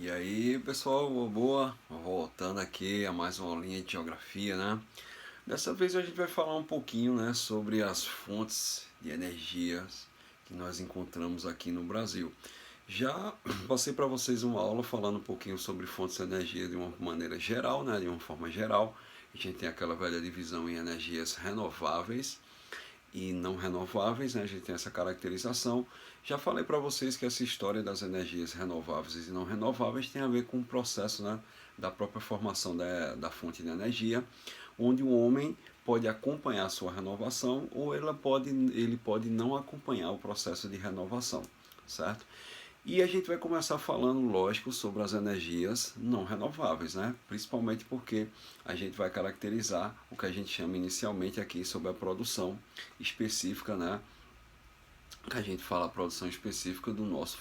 E aí, pessoal, boa? Voltando aqui a mais uma aulinha de geografia, né? Dessa vez a gente vai falar um pouquinho, né, sobre as fontes de energias que nós encontramos aqui no Brasil. Já passei para vocês uma aula falando um pouquinho sobre fontes de energia de uma maneira geral, né, de uma forma geral. A gente tem aquela velha divisão em energias renováveis e não renováveis, né? A gente tem essa caracterização. Já falei para vocês que essa história das energias renováveis e não renováveis tem a ver com o processo, né, da própria formação da fonte de energia, onde o homem pode acompanhar a sua renovação ou ele pode não acompanhar o processo de renovação, certo? E a gente vai começar falando, lógico, sobre as energias não renováveis, né? Principalmente porque a gente vai caracterizar o que a gente chama inicialmente aqui sobre a produção específica, né? Que a gente fala a produção específica dos nossos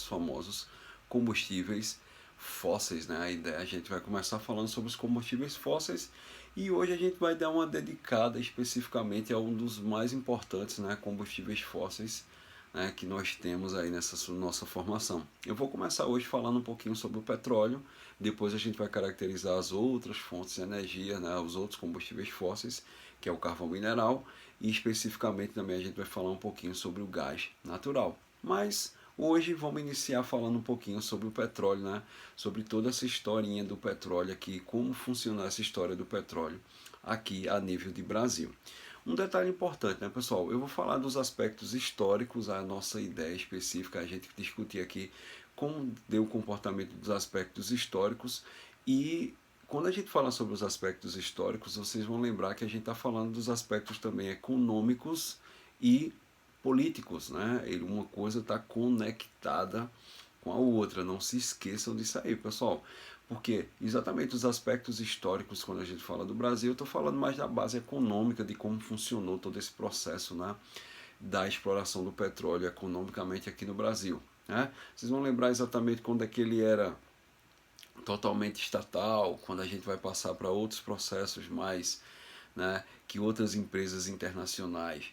famosos combustíveis fósseis, né? A ideia a gente vai começar falando sobre os combustíveis fósseis e hoje a gente vai dar uma dedicada especificamente a um dos mais importantes, né, combustíveis fósseis, né, que nós temos aí nessa nossa formação. Eu vou começar hoje falando um pouquinho sobre o petróleo, depois a gente vai caracterizar as outras fontes de energia, né, os outros combustíveis fósseis, que é o carvão mineral, e especificamente também a gente vai falar um pouquinho sobre o gás natural. Mas hoje vamos iniciar falando um pouquinho sobre o petróleo, né? Sobre toda essa historinha do petróleo aqui, como funciona essa história do petróleo aqui a nível de Brasil. Um detalhe importante, né, pessoal? Eu vou falar dos aspectos históricos, a nossa ideia específica, a gente discutir aqui como deu o comportamento dos aspectos históricos e quando a gente fala sobre os aspectos históricos, vocês vão lembrar que a gente está falando dos aspectos também econômicos e políticos, né? Uma coisa está conectada com a outra, não se esqueçam disso aí, pessoal. Porque exatamente os aspectos históricos, quando a gente fala do Brasil, eu estou falando mais da base econômica, de como funcionou todo esse processo, né, da exploração do petróleo economicamente aqui no Brasil. Né? Vocês vão lembrar exatamente quando é que ele era totalmente estatal, quando a gente vai passar para outros processos mais, né, que outras empresas internacionais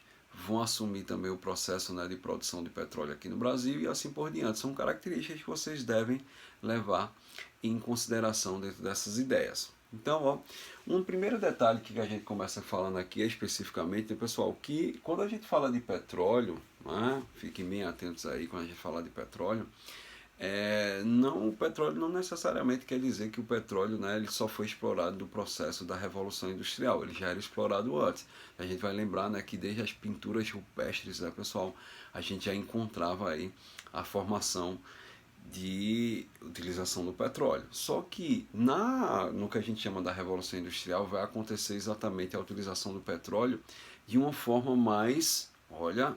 vão assumir também o processo, né, de produção de petróleo aqui no Brasil e assim por diante. São características que vocês devem levar em consideração dentro dessas ideias. Então, ó, um primeiro detalhe que a gente começa falando aqui é especificamente, pessoal, que quando a gente fala de petróleo, né, fiquem bem atentos aí quando a gente fala de petróleo, não, o petróleo não necessariamente quer dizer que o petróleo, né, ele só foi explorado no processo da Revolução Industrial, ele já era explorado antes. A gente vai lembrar, né, que desde as pinturas rupestres, né, pessoal, a gente já encontrava aí a formação de utilização do petróleo. Só que no que a gente chama da Revolução Industrial vai acontecer exatamente a utilização do petróleo de uma forma mais, olha,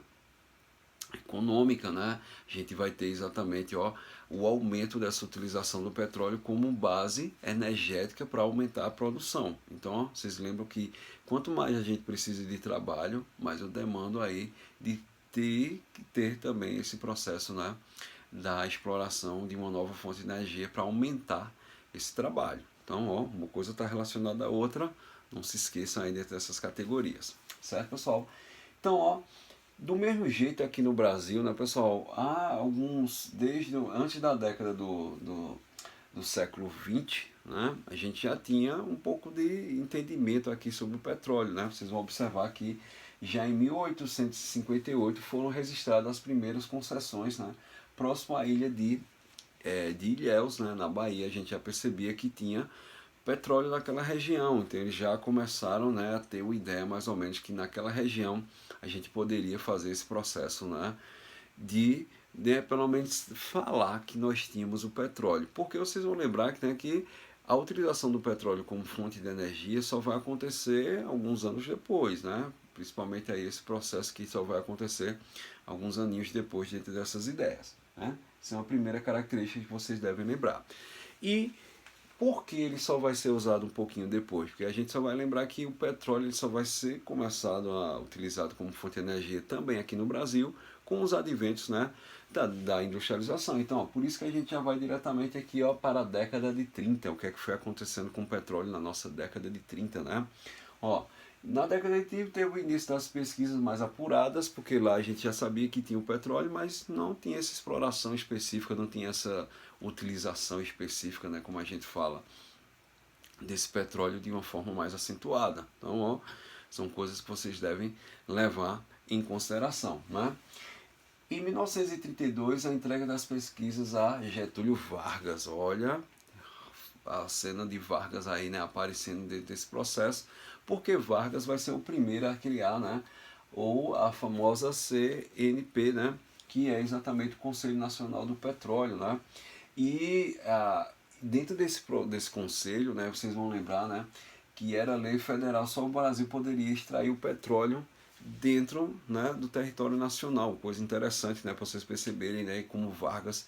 econômica, né? A gente vai ter exatamente, ó, o aumento dessa utilização do petróleo como base energética para aumentar a produção. Então, ó, vocês lembram que quanto mais a gente precisa de trabalho, mais eu demando aí de ter também esse processo, né, da exploração de uma nova fonte de energia para aumentar esse trabalho. Então, ó, uma coisa está relacionada à outra, não se esqueçam aí dessas categorias, certo, pessoal? Então, ó, do mesmo jeito aqui no Brasil, né, pessoal, há alguns, antes da década do século XX, né, a gente já tinha um pouco de entendimento aqui sobre o petróleo. Né? Vocês vão observar que já em 1858 foram registradas as primeiras concessões, né, próximo à ilha de Ilhéus, né, na Bahia. A gente já percebia que tinha petróleo naquela região, então eles já começaram, né, a ter uma ideia mais ou menos que naquela região a gente poderia fazer esse processo, né, de pelo menos falar que nós tínhamos o petróleo, porque vocês vão lembrar que, né, que a utilização do petróleo como fonte de energia só vai acontecer alguns anos depois, né, principalmente aí esse processo que só vai acontecer alguns aninhos depois dentro dessas ideias, né? Essa é uma primeira característica que vocês devem lembrar. E por que ele só vai ser usado um pouquinho depois? Porque a gente só vai lembrar que o petróleo ele só vai ser começado a utilizado como fonte de energia também aqui no Brasil com os adventos, né, da industrialização. Então, ó, por isso que a gente já vai diretamente aqui, ó, para a década de 30, o que é que foi acontecendo com o petróleo na nossa década de 30, né? Ó, Na década de 30 teve o início das pesquisas mais apuradas, porque lá a gente já sabia que tinha o petróleo, mas não tinha essa exploração específica, não tinha essa utilização específica, né, como a gente fala, desse petróleo de uma forma mais acentuada. Então, ó, são coisas que vocês devem levar em consideração, né? Em 1932, a entrega das pesquisas a Getúlio Vargas. Olha a cena de Vargas aí, né, aparecendo dentro desse processo, porque Vargas vai ser o primeiro a criar, né, ou a famosa CNP, né, que é exatamente o Conselho Nacional do Petróleo, né? E dentro desse conselho, né, vocês vão lembrar, né, que era lei federal, só o Brasil poderia extrair o petróleo dentro, né, do território nacional. Coisa interessante, né, para vocês perceberem, né, como Vargas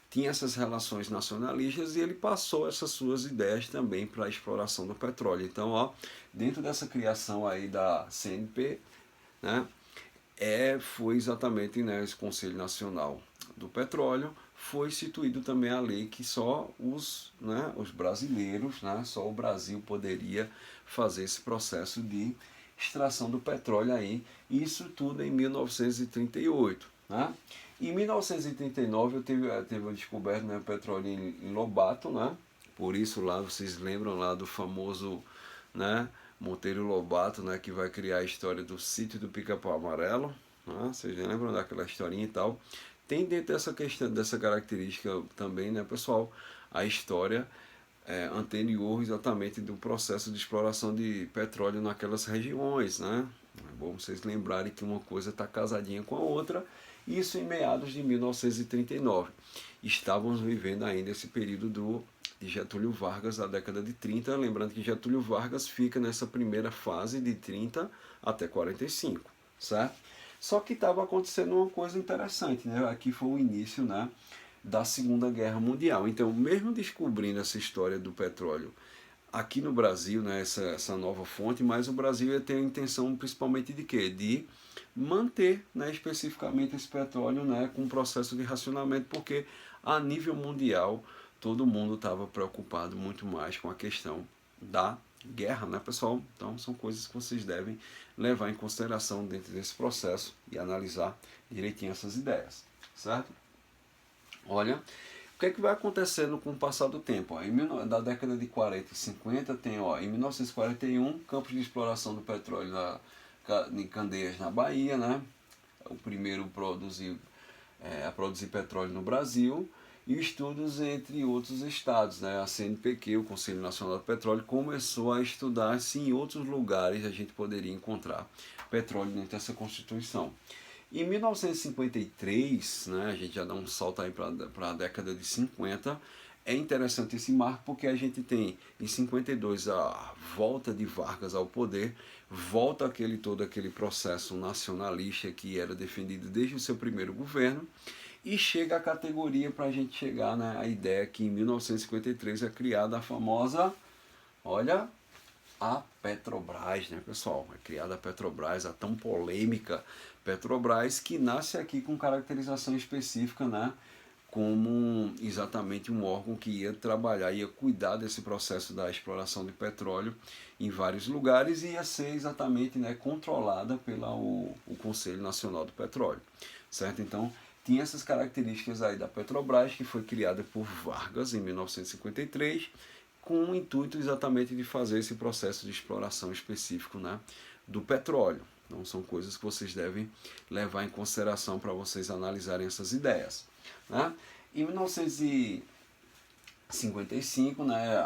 tinha essas relações nacionalistas e ele passou essas suas ideias também para a exploração do petróleo. Então, ó, dentro dessa criação aí da CNP, né, foi exatamente, né, esse Conselho Nacional do Petróleo, foi instituído também a lei que só os brasileiros, né, só o Brasil poderia fazer esse processo de extração do petróleo aí, isso tudo em 1938. Né? Em 1939 teve a descoberta, né, petróleo em Lobato, né? Por isso lá vocês lembram lá do famoso, né, Monteiro Lobato, né, que vai criar a história do sítio do Pica-Pau Amarelo, né? Vocês lembram daquela historinha e tal? Tem dentro dessa questão, dessa característica também, né, pessoal, a história anterior exatamente do processo de exploração de petróleo naquelas regiões, né? É bom vocês lembrarem que uma coisa está casadinha com a outra, isso em meados de 1939. Estávamos vivendo ainda esse período de Getúlio Vargas, da década de 30, lembrando que Getúlio Vargas fica nessa primeira fase de 30 até 45, certo? Só que estava acontecendo uma coisa interessante, né? Aqui foi o início, né, da Segunda Guerra Mundial. Então, mesmo descobrindo essa história do petróleo aqui no Brasil, né, essa nova fonte, mas o Brasil ia ter a intenção principalmente de quê? De manter, né, especificamente esse petróleo, né, com um processo de racionamento, porque a nível mundial todo mundo estava preocupado muito mais com a questão da guerra, né, pessoal? Então são coisas que vocês devem levar em consideração dentro desse processo e analisar direitinho essas ideias, certo? Olha, o que é que vai acontecendo com o passar do tempo? Ó, da década de 40 e 50 tem, ó, em 1941, campos de exploração do petróleo em Candeias, na Bahia, né? O primeiro a produzir petróleo no Brasil, e estudos entre outros estados, né? A CNPq, o Conselho Nacional do Petróleo, começou a estudar se em outros lugares a gente poderia encontrar petróleo dentro dessa Constituição. Em 1953, né, a gente já dá um salto aí para a década de 50, é interessante esse marco porque a gente tem em 52 a volta de Vargas ao poder, volta todo aquele processo nacionalista que era defendido desde o seu primeiro governo, e chega a categoria para a gente chegar, né, à ideia que em 1953 é criada a famosa, olha, a Petrobras, né, pessoal? É criada a Petrobras, a tão polêmica Petrobras, que nasce aqui com caracterização específica, né, como exatamente um órgão que ia trabalhar, ia cuidar desse processo da exploração de petróleo em vários lugares e ia ser exatamente, né, controlada pelo Conselho Nacional do Petróleo, certo? Então, tinha essas características aí da Petrobras, que foi criada por Vargas em 1953, com o intuito exatamente de fazer esse processo de exploração específico, né, do petróleo. Então são coisas que vocês devem levar em consideração para vocês analisarem essas ideias. Né? Em 1955, né,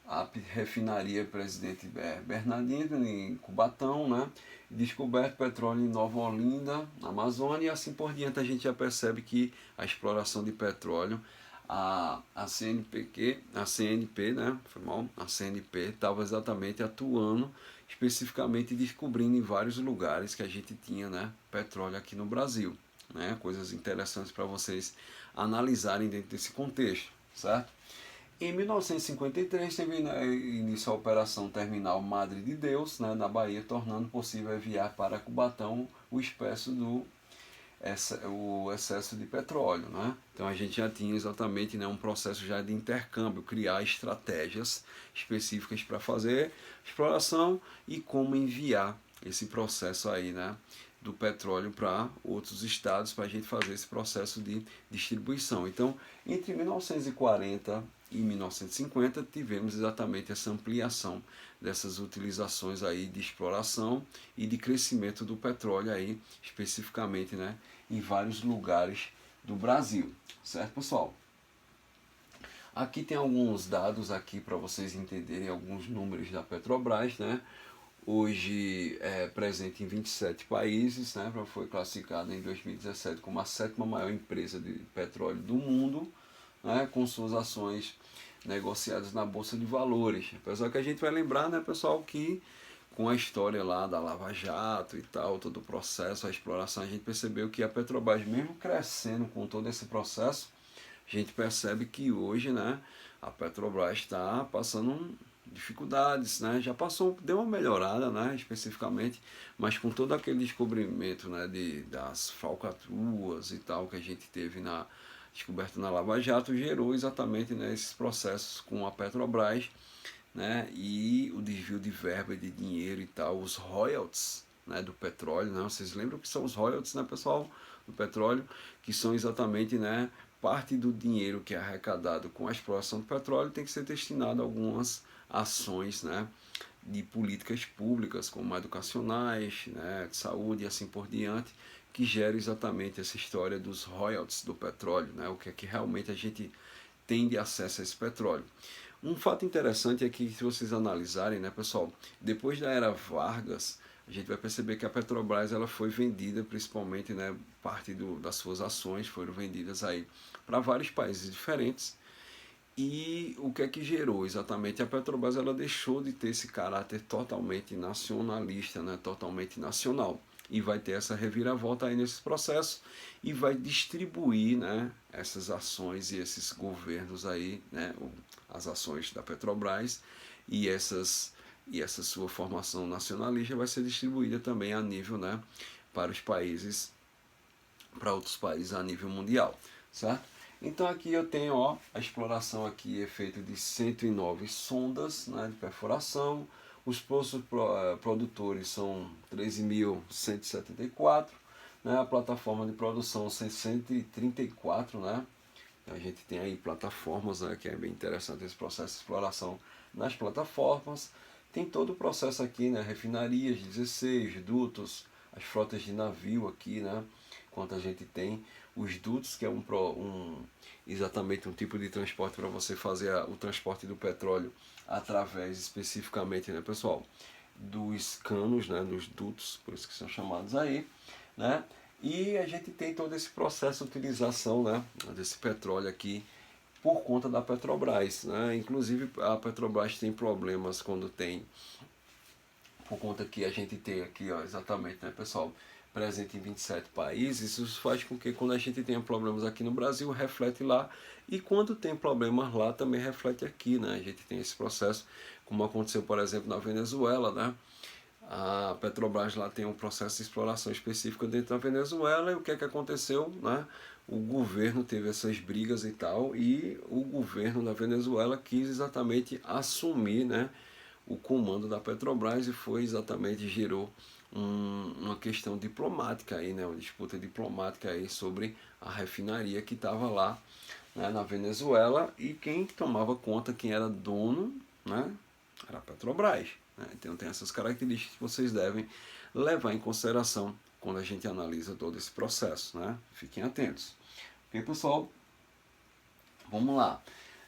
a refinaria Presidente Bernardino em Cubatão, né, descoberto petróleo em Nova Olinda, na Amazônia, e assim por diante a gente já percebe que a exploração de petróleo, a CNP, né, foi mal, a CNP estava exatamente atuando, especificamente descobrindo em vários lugares que a gente tinha, né, petróleo aqui no Brasil, né, coisas interessantes para vocês analisarem dentro desse contexto, certo? Em 1953 teve início a Operação Terminal Madre de Deus, né, na Bahia, tornando possível enviar para Cubatão o expresso do o excesso de petróleo, né? Então a gente já tinha exatamente, né, um processo já de intercâmbio, criar estratégias específicas para fazer exploração e como enviar esse processo aí, né, do petróleo para outros estados para a gente fazer esse processo de distribuição. Então, entre 1940 e 1950 tivemos exatamente essa ampliação dessas utilizações aí de exploração e de crescimento do petróleo aí, especificamente, né, em vários lugares do Brasil, certo, pessoal? Aqui tem alguns dados aqui para vocês entenderem alguns números da Petrobras, né? Hoje é presente em 27 países, né? Foi classificada em 2017 como a sétima maior empresa de petróleo do mundo, né? Com suas ações negociadas na Bolsa de Valores. Apesar que a gente vai lembrar, né, pessoal, que com a história lá da Lava Jato e tal, todo o processo, a exploração, a gente percebeu que a Petrobras, mesmo crescendo com todo esse processo, a gente percebe que hoje, né, a Petrobras está passando dificuldades, né, já passou, deu uma melhorada, né, especificamente, mas com todo aquele descobrimento, né, das falcatruas e tal que a gente teve na descoberta na Lava Jato, gerou exatamente, né, esses processos com a Petrobras, né, e o desvio de verba, de dinheiro e tal, os royalties, né, do petróleo, né, vocês lembram que são os royalties, né, pessoal, do petróleo, que são exatamente, né, parte do dinheiro que é arrecadado com a exploração do petróleo tem que ser destinado a algumas ações, né, de políticas públicas, como educacionais, né, de saúde e assim por diante, que gera exatamente essa história dos royalties do petróleo, né, o que é que realmente a gente tem de acesso a esse petróleo. Um fato interessante é que, se vocês analisarem, né, pessoal, depois da era Vargas, a gente vai perceber que a Petrobras ela foi vendida, principalmente, né, parte das suas ações foram vendidas aí para vários países diferentes. E o que é que gerou exatamente? A Petrobras ela deixou de ter esse caráter totalmente nacionalista, né, totalmente nacional. E vai ter essa reviravolta aí nesse processo e vai distribuir, né, essas ações e esses governos aí, né, as ações da Petrobras e essa sua formação nacionalista vai ser distribuída também a nível, né, para os países, para outros países a nível mundial, certo? Então aqui eu tenho, ó, a exploração aqui é feita de 109 sondas, né, de perfuração. Os poços produtores são 13.174, né, a plataforma de produção 634, né. A gente tem aí plataformas, né, que é bem interessante esse processo de exploração nas plataformas. Tem todo o processo aqui, né, refinarias 16, dutos, as frotas de navio aqui, né, quanto a gente tem os dutos, que é exatamente um tipo de transporte para você fazer o transporte do petróleo através especificamente, né, pessoal, dos canos, né, dos dutos, por isso que são chamados aí, né? E a gente tem todo esse processo de utilização, né, desse petróleo aqui por conta da Petrobras, né? Inclusive a Petrobras tem problemas quando tem, por conta que a gente tem aqui, ó, exatamente, né, pessoal, presente em 27 países, isso faz com que quando a gente tenha problemas aqui no Brasil, reflete lá, e quando tem problemas lá, também reflete aqui, né? A gente tem esse processo, como aconteceu, por exemplo, na Venezuela, né? A Petrobras lá tem um processo de exploração específico dentro da Venezuela, e o que é que aconteceu, né? O governo teve essas brigas e tal, e o governo da Venezuela quis exatamente assumir, né, o comando da Petrobras, e foi exatamente, gerou uma questão diplomática aí, né, uma disputa diplomática aí sobre a refinaria que estava lá, né, na Venezuela, e quem tomava conta, quem era dono, né, era a Petrobras, né? Então tem essas características que vocês devem levar em consideração quando a gente analisa todo esse processo, né? Fiquem atentos. Ok, pessoal? Vamos lá.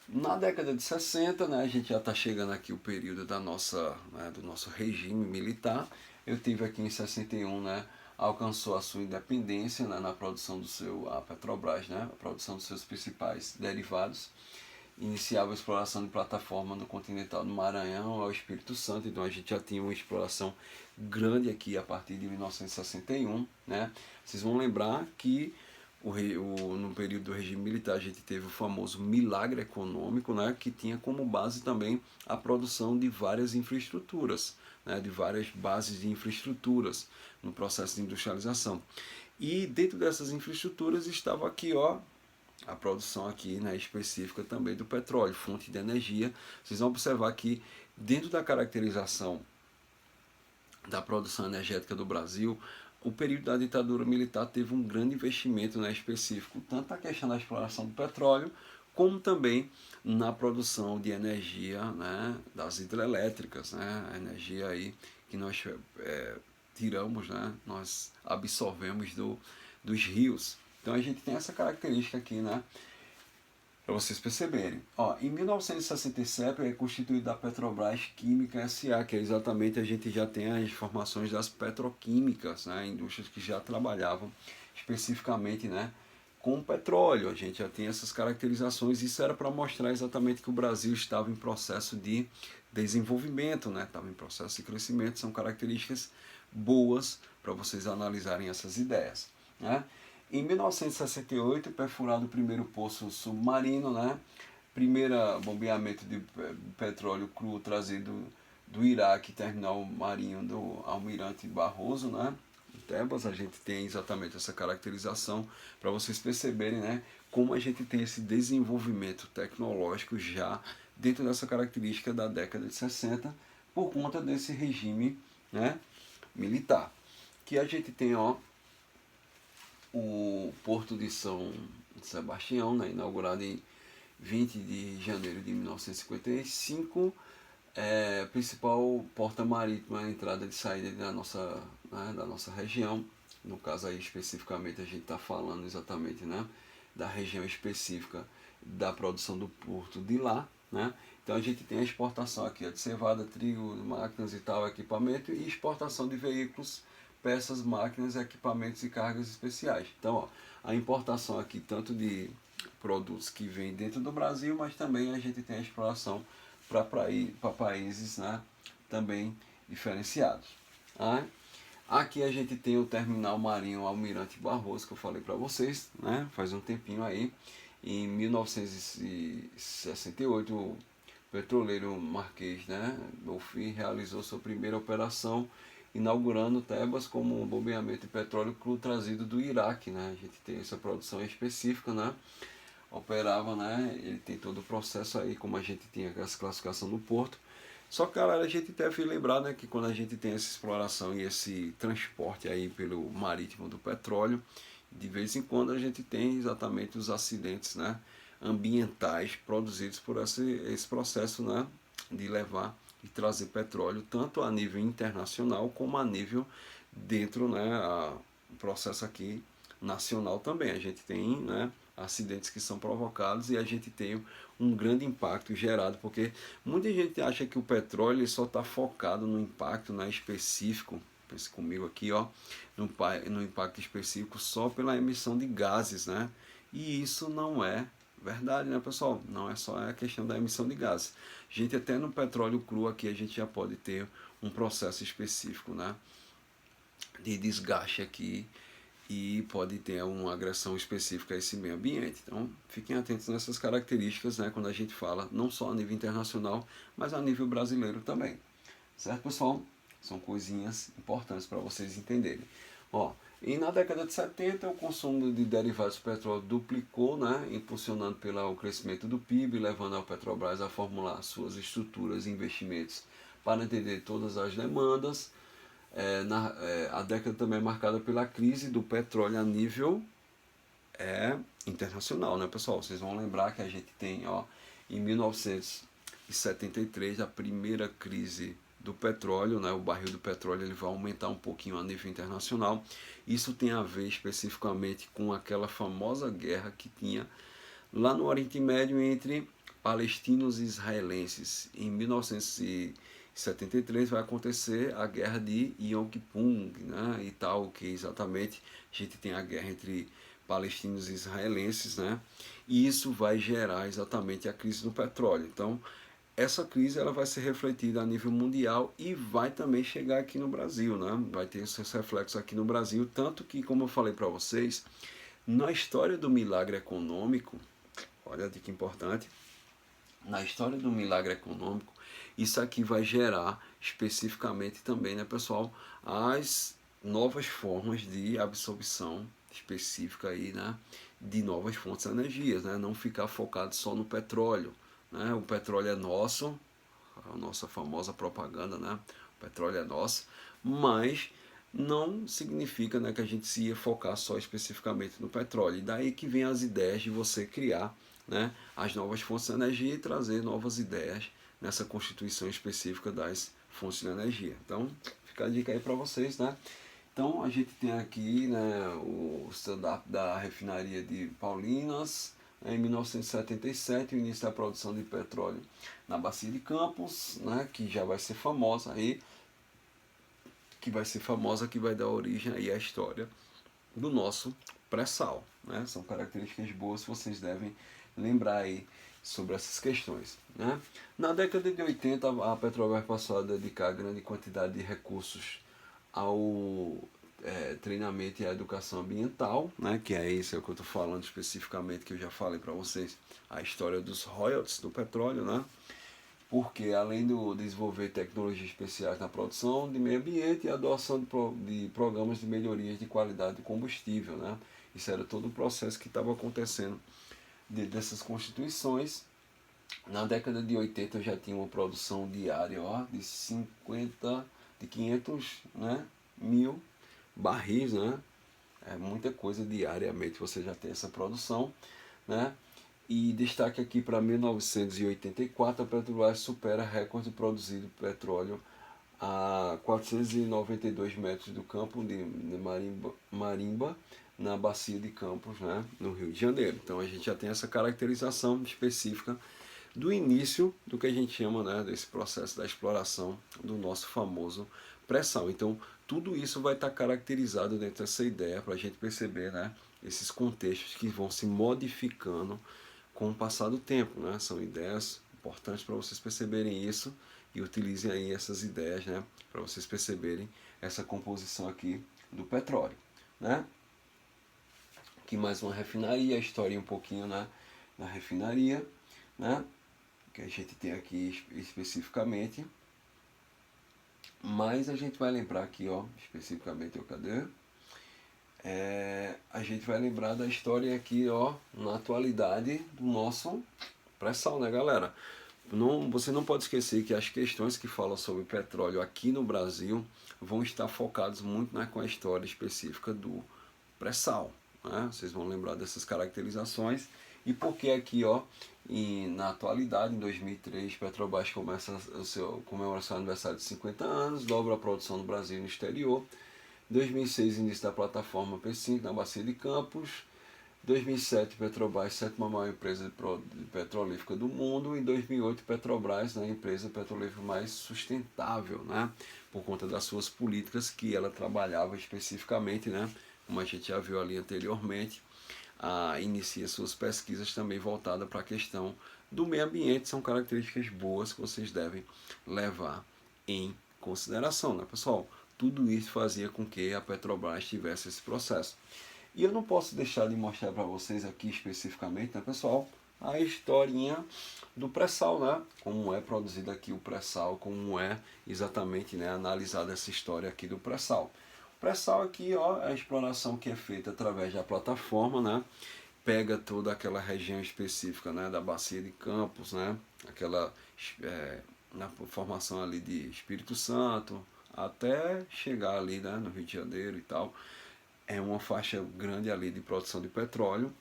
Na década de 60, né, a gente já está chegando aqui o período do nosso regime militar. Eu tive aqui em 61, né, alcançou a sua independência, né, na produção a Petrobras, né, a produção dos seus principais derivados. Iniciava a exploração de plataforma no continental do Maranhão ao Espírito Santo, então a gente já tinha uma exploração grande aqui a partir de 1961, né? Vocês vão lembrar que no período do regime militar a gente teve o famoso milagre econômico, né, que tinha como base também a produção de várias infraestruturas, né, de várias bases de infraestruturas no processo de industrialização. E dentro dessas infraestruturas estava aqui, ó, a produção aqui, né, específica também do petróleo, fonte de energia. Vocês vão observar que dentro da caracterização da produção energética do Brasil, o período da ditadura militar teve um grande investimento, né, específico, tanto na questão da exploração do petróleo, como também na produção de energia, né, das hidrelétricas, né, a energia aí que nós tiramos, né, nós absorvemos dos rios. Então a gente tem essa característica aqui, né, para vocês perceberem. Ó, em 1967 é constituída a Petrobras Química S.A., que é exatamente a gente já tem as informações das petroquímicas, né, indústrias que já trabalhavam especificamente, né, com petróleo. A gente já tem essas caracterizações. Isso era para mostrar exatamente que o Brasil estava em processo de desenvolvimento, né, estava em processo de crescimento. São características boas para vocês analisarem essas ideias, né? Em 1968, perfurado o primeiro poço submarino, né? Primeiro bombeamento de petróleo cru trazido do Iraque, terminal marinho do Almirante Barroso, né? Em Tebas, a gente tem exatamente essa caracterização para vocês perceberem, né, como a gente tem esse desenvolvimento tecnológico já dentro dessa característica da década de 60 por conta desse regime, né, militar. Que a gente tem, ó, o Porto de São Sebastião, né, inaugurado em 20 de janeiro de 1955, principal porta marítima, entrada e saída da nossa região. No caso aí especificamente a gente está falando exatamente, né, da região específica da produção do porto de lá, né? Então a gente tem a exportação aqui de cevada, trigo, máquinas e tal, equipamento, e exportação de veículos, peças, máquinas, equipamentos e cargas especiais. Então, ó, a importação aqui tanto de produtos que vêm dentro do Brasil, mas também a gente tem a exploração para países, né, também diferenciados. Né? Aqui a gente tem o terminal marinho Almirante Barroso, que eu falei para vocês, né, faz um tempinho aí. Em 1968, o petroleiro Marquês, né, Dolphin, realizou sua primeira operação, inaugurando Tebas como um bombeamento de petróleo cru trazido do Iraque, né? A gente tem essa produção específica, né? Operava, né? Ele tem todo o processo aí, como a gente tinha essa classificação no porto. Só que, galera, a gente deve lembrar, né, que quando a gente tem essa exploração e esse transporte aí pelo marítimo do petróleo, de vez em quando a gente tem exatamente os acidentes, né, ambientais produzidos por esse processo, né, de levar e trazer petróleo tanto a nível internacional como a nível dentro, né, o processo aqui nacional também. A gente tem, né, acidentes que são provocados e a gente tem um grande impacto gerado, porque muita gente acha que o petróleo só está focado no impacto, né, específico, pense comigo aqui, ó, no impacto específico só pela emissão de gases, né? E isso não é verdade, né, pessoal? Não é só a questão da emissão de gases. A gente até no petróleo cru aqui a gente já pode ter um processo específico, né, de desgaste aqui e pode ter uma agressão específica a esse meio ambiente. Então, fiquem atentos nessas características, né, quando a gente fala não só a nível internacional, mas a nível brasileiro também. Certo, pessoal? São coisinhas importantes para vocês entenderem. Ó, e na década de 70, o consumo de derivados do petróleo duplicou, né, impulsionando pelo crescimento do PIB, levando a Petrobras a formular suas estruturas e investimentos para atender todas as demandas. A década também é marcada pela crise do petróleo a nível internacional, né, pessoal? Vocês vão lembrar que a gente tem, ó, em 1973 a primeira crise do petróleo, né? O barril do petróleo ele vai aumentar um pouquinho a nível internacional. Isso tem a ver especificamente com aquela famosa guerra que tinha lá no Oriente Médio entre palestinos e israelenses. Em 1973 vai acontecer a guerra de Yom Kippur, né, e tal, que exatamente a gente tem a guerra entre palestinos e israelenses, né, e isso vai gerar exatamente a crise do petróleo. Então, essa crise ela vai ser refletida a nível mundial e vai também chegar aqui no Brasil, né, vai ter seus reflexos aqui no Brasil, tanto que, como eu falei para vocês, na história do milagre econômico, olha a dica importante, na história do milagre econômico, isso aqui vai gerar especificamente também, né, pessoal, as novas formas de absorção específica aí, né, de novas fontes de energias, né, não ficar focado só no petróleo, né, o petróleo é nosso, a nossa famosa propaganda, né, o petróleo é nosso, mas não significa, né, que a gente se ia focar só especificamente no petróleo, e daí que vem as ideias de você criar, né, as novas fontes de energia e trazer novas ideias nessa constituição específica das fontes de energia. Então, fica a dica aí para vocês, né? Então a gente tem aqui, né, o stand-up da refinaria de Paulinas, né, em 1977, o início da produção de petróleo na Bacia de Campos, né, que já vai ser famosa aí, que vai dar origem aí à história do nosso pré-sal, né? São características boas que vocês devem lembrar aí sobre essas questões, né? Na década de 80, a Petrobras passou a dedicar grande quantidade de recursos ao treinamento e à educação ambiental, né? Que é isso que eu estou falando especificamente, que eu já falei para vocês, a história dos royalties do petróleo, né? Porque além do desenvolver tecnologias especiais na produção de meio ambiente e a adoção de programas de melhorias de qualidade do combustível, né? Isso era todo um processo que estava acontecendo dessas constituições. Na década de 80 eu já tinha uma produção diária, ó, de 500, né, mil barris, né? É muita coisa diariamente, você já tem essa produção, né? E destaque aqui para 1984, a Petrobras supera recorde produzido de petróleo a 492 metros do campo de Marimba, na Bacia de Campos, né, no Rio de Janeiro. Então a gente já tem essa caracterização específica do início do que a gente chama, né, desse processo da exploração do nosso famoso pré-sal. Então tudo isso vai estar caracterizado dentro dessa ideia para a gente perceber, né, esses contextos que vão se modificando com o passar do tempo, né? São ideias importantes para vocês perceberem isso e utilizem aí essas ideias, né, para vocês perceberem essa composição aqui do petróleo, né? Aqui mais uma refinaria, a história um pouquinho, né, da refinaria, né, que a gente tem aqui especificamente, mas a gente vai lembrar aqui, ó, especificamente, cadê? A gente vai lembrar da história aqui, ó, na atualidade do nosso pré-sal, né, galera? Não, você não pode esquecer que as questões que falam sobre petróleo aqui no Brasil vão estar focadas muito, né, com a história específica do pré-sal, né? Vocês vão lembrar dessas caracterizações. E porque aqui, ó, na atualidade, em 2003, Petrobras comemora seu aniversário de 50 anos, dobra a produção do Brasil no exterior. 2006, início da plataforma P5 na Bacia de Campos. 2007, Petrobras, sétima maior empresa petrolífera do mundo. Em 2008, Petrobras, né, a empresa petrolífera mais sustentável, né, por conta das suas políticas que ela trabalhava especificamente, né, como a gente já viu ali anteriormente. Inicia suas pesquisas também voltadas para a questão do meio ambiente. São características boas que vocês devem levar em consideração, né, pessoal? Tudo isso fazia com que a Petrobras tivesse esse processo. E eu não posso deixar de mostrar para vocês aqui especificamente, né, pessoal, a historinha do pré-sal, né? Como é produzido aqui o pré-sal, como é exatamente, né, analisada essa história aqui do pré-sal. O pré-sal aqui, ó, é a exploração que é feita através da plataforma, né? Pega toda aquela região específica, né, da Bacia de Campos, né? Aquela na formação ali de Espírito Santo, até chegar ali, né, no Rio de Janeiro e tal. É uma faixa grande ali de produção de petróleo,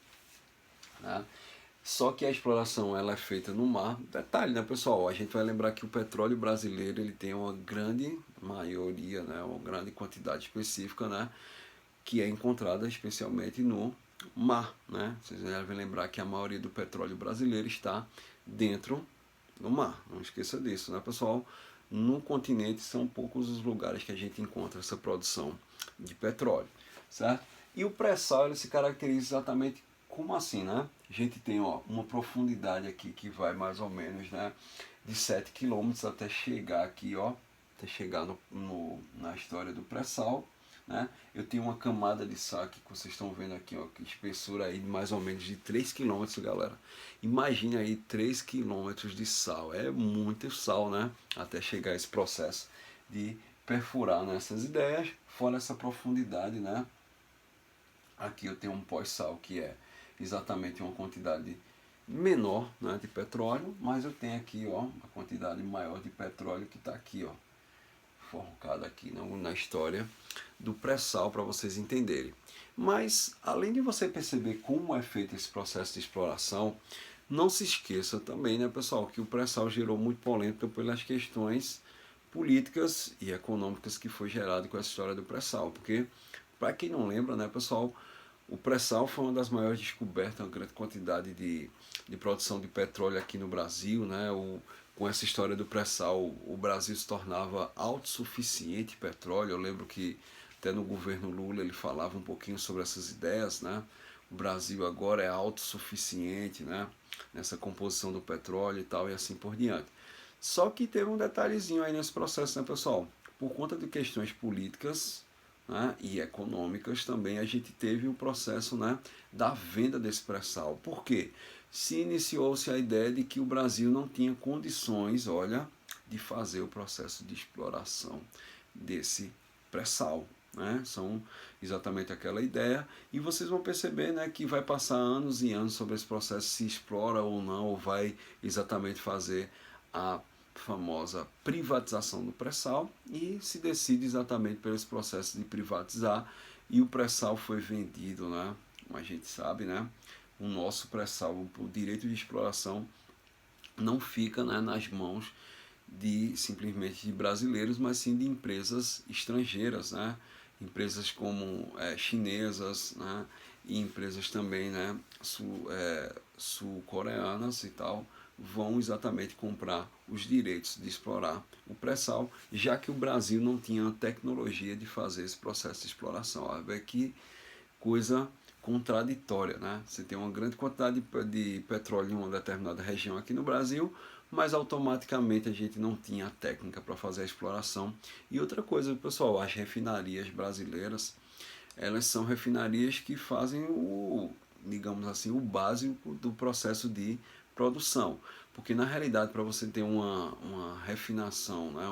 né? Só que a exploração ela é feita no mar. Detalhe, né, pessoal? A gente vai lembrar que o petróleo brasileiro ele tem uma grande maioria, né, uma grande quantidade específica, né, que é encontrada especialmente no mar, né? Vocês devem lembrar que a maioria do petróleo brasileiro está dentro do mar. Não esqueça disso, né, pessoal? No continente são poucos os lugares que a gente encontra essa produção de petróleo, certo? E o pré-sal ele se caracteriza exatamente como assim, né? A gente tem, ó, uma profundidade aqui que vai mais ou menos, né, de 7 quilômetros até chegar aqui, ó, até chegar na história do pré-sal, né? Eu tenho uma camada de sal aqui que vocês estão vendo aqui, ó, que espessura aí de mais ou menos de 3 quilômetros, galera. Imagine aí 3 quilômetros de sal, é muito sal, né? Até chegar esse processo de perfurar nessas ideias, fora essa profundidade, né? Aqui eu tenho um pós-sal que é exatamente uma quantidade menor, né, de petróleo, mas eu tenho aqui, ó, uma quantidade maior de petróleo que está aqui, ó, focado aqui na história do pré-sal para vocês entenderem. Mas além de você perceber como é feito esse processo de exploração, não se esqueça também, né, pessoal, que o pré-sal gerou muito polêmica pelas questões políticas e econômicas que foi gerado com essa história do pré-sal, porque para quem não lembra, né, pessoal, o pré-sal foi uma das maiores descobertas, uma grande quantidade de produção de petróleo aqui no Brasil, né? Com essa história do pré-sal, o Brasil se tornava autossuficiente em petróleo. Eu lembro que até no governo Lula ele falava um pouquinho sobre essas ideias, né? O Brasil agora é autossuficiente, né? Nessa composição do petróleo e tal, e assim por diante. Só que teve um detalhezinho aí nesse processo, né, pessoal? Por conta de questões políticas, né, e econômicas também, a gente teve o processo, né, da venda desse pré-sal. Por quê? Se iniciou-se a ideia de que o Brasil não tinha condições, olha, de fazer o processo de exploração desse pré-sal. Né? São exatamente aquela ideia, e vocês vão perceber, né, que vai passar anos e anos sobre esse processo, se explora ou não, ou vai exatamente fazer a famosa privatização do pré-sal, e se decide exatamente pelo esse processo de privatizar, e o pré-sal foi vendido, né? Como a gente sabe, né? O nosso pré-sal, o direito de exploração não fica, né, nas mãos de simplesmente de brasileiros, mas sim de empresas estrangeiras, né? Empresas como chinesas, né? E empresas também, né, sul-coreanas e tal, vão exatamente comprar os direitos de explorar o pré-sal, já que o Brasil não tinha a tecnologia de fazer esse processo de exploração. Olha que coisa contraditória, né? Você tem uma grande quantidade de petróleo em uma determinada região aqui no Brasil, mas automaticamente a gente não tinha a técnica para fazer a exploração. E outra coisa, pessoal, as refinarias brasileiras, elas são refinarias que fazem digamos assim, o básico do processo de produção. Porque na realidade, para você ter uma refinação, né,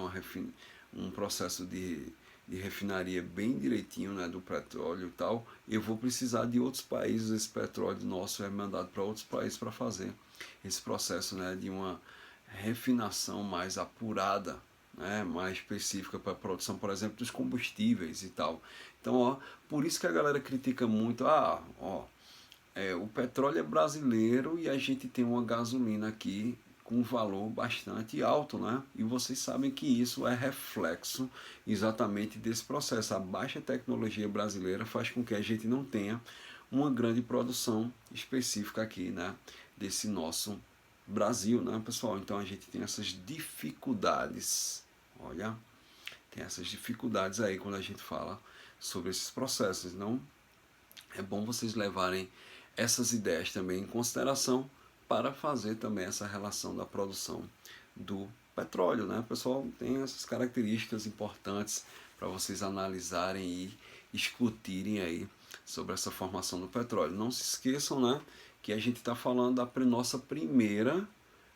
um processo de refinaria bem direitinho, né, do petróleo e tal, eu vou precisar de outros países. Esse petróleo nosso é mandado para outros países para fazer esse processo, né, de uma refinação mais apurada, né, mais específica para a produção, por exemplo, dos combustíveis e tal. Então, ó, por isso que a galera critica muito, o petróleo é brasileiro e a gente tem uma gasolina aqui com um valor bastante alto, né? E vocês sabem que isso é reflexo exatamente desse processo. A baixa tecnologia brasileira faz com que a gente não tenha uma grande produção específica aqui, né? Desse nosso Brasil, né, pessoal? Então a gente tem essas dificuldades, olha, tem essas dificuldades aí quando a gente fala sobre esses processos. Então é bom vocês levarem essas ideias também em consideração para fazer também essa relação da produção do petróleo, né? Pessoal, tem essas características importantes para vocês analisarem e discutirem aí sobre essa formação do petróleo. Não se esqueçam, né, que a gente está falando da nossa primeira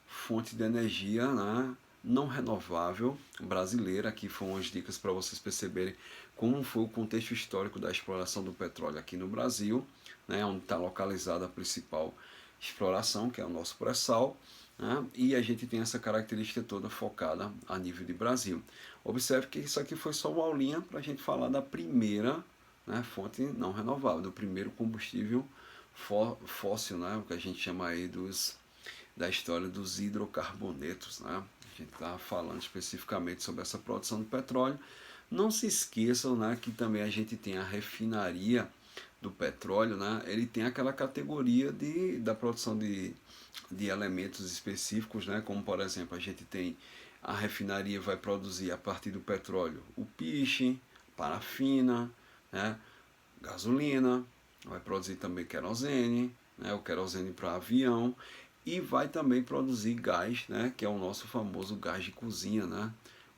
fonte de energia, né, não renovável brasileira. Aqui foram as dicas para vocês perceberem como foi o contexto histórico da exploração do petróleo aqui no Brasil, né, onde está localizada a principal exploração, que é o nosso pré-sal, né, e a gente tem essa característica toda focada a nível de Brasil. Observe que isso aqui foi só uma aulinha para a gente falar da primeira, né, fonte não renovável, do primeiro combustível fóssil, né, o que a gente chama aí da história dos hidrocarbonetos, né? A gente está falando especificamente sobre essa produção do petróleo. Não se esqueçam, né, que também a gente tem a refinaria do petróleo, né? Ele tem aquela categoria da produção de elementos específicos, né? Como por exemplo, a gente tem a refinaria vai produzir a partir do petróleo o piche, parafina, né? Gasolina, vai produzir também querosene, né? O querosene para avião, e vai também produzir gás, né, que é o nosso famoso gás de cozinha, né,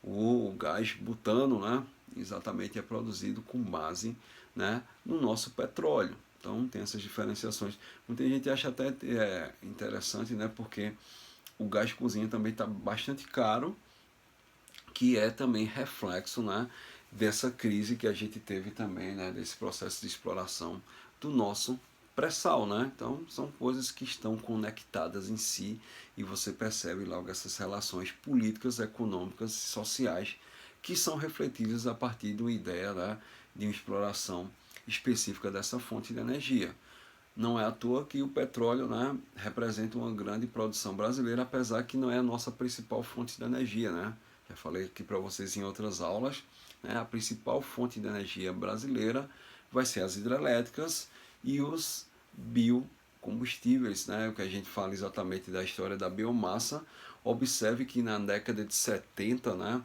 o gás butano, né, exatamente é produzido com base, né, no nosso petróleo. Então tem essas diferenciações. Muita gente acha até interessante, né, porque o gás de cozinha também está bastante caro, que é também reflexo, né, dessa crise que a gente teve também, né, desse processo de exploração do nosso pré-sal, né? Então são coisas que estão conectadas em si e você percebe logo essas relações políticas, econômicas e sociais que são refletidas a partir de uma ideia, né, de uma exploração específica dessa fonte de energia. Não é à toa que o petróleo, né, representa uma grande produção brasileira, apesar que não é a nossa principal fonte de energia, né? Já falei aqui para vocês em outras aulas, né, a principal fonte de energia brasileira vai ser as hidrelétricas e os biocombustíveis, né? O que a gente fala exatamente da história da biomassa. Observe que na década de 70, né,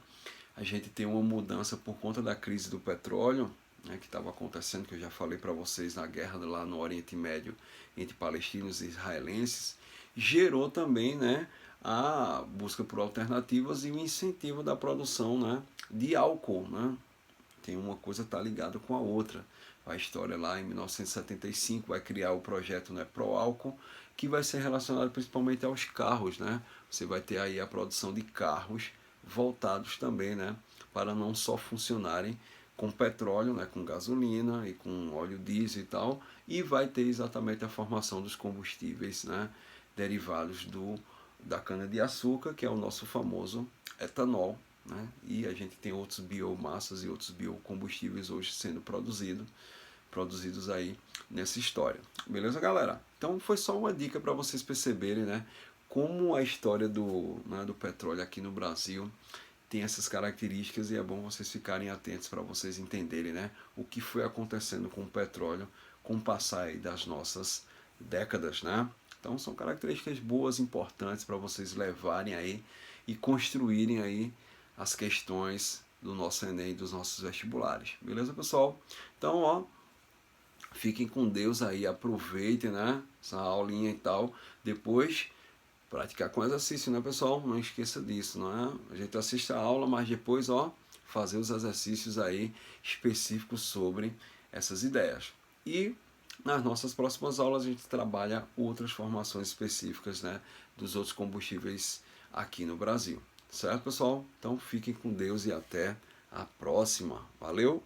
a gente tem uma mudança por conta da crise do petróleo, né, que estava acontecendo, que eu já falei para vocês, na guerra lá no Oriente Médio entre palestinos e israelenses, gerou também, né, a busca por alternativas e o incentivo da produção, né, de álcool. Né? Tem uma coisa está ligada com a outra. A história lá em 1975 vai criar o projeto, né, Pro Álcool, que vai ser relacionado principalmente aos carros. Né? Você vai ter aí a produção de carros voltados também, né, para não só funcionarem com petróleo, né, com gasolina e com óleo diesel e tal, e vai ter exatamente a formação dos combustíveis, né, derivados da cana-de-açúcar, que é o nosso famoso etanol, né, e a gente tem outros biomassas e outros biocombustíveis hoje sendo produzidos aí nessa história. Beleza, galera? Então foi só uma dica para vocês perceberem, né, como a história do petróleo aqui no Brasil tem essas características e é bom vocês ficarem atentos para vocês entenderem, né, o que foi acontecendo com o petróleo com o passar aí das nossas décadas, né? Então são características boas, importantes para vocês levarem aí e construírem aí as questões do nosso Enem e dos nossos vestibulares. Beleza, pessoal? Então, ó, fiquem com Deus aí, aproveitem, né, essa aulinha e tal. Depois praticar com exercício, né, pessoal? Não esqueça disso, não é? A gente assiste a aula, mas depois, ó, fazer os exercícios aí específicos sobre essas ideias. E nas nossas próximas aulas a gente trabalha outras formações específicas, né, dos outros combustíveis aqui no Brasil. Certo, pessoal? Então fiquem com Deus e até a próxima. Valeu!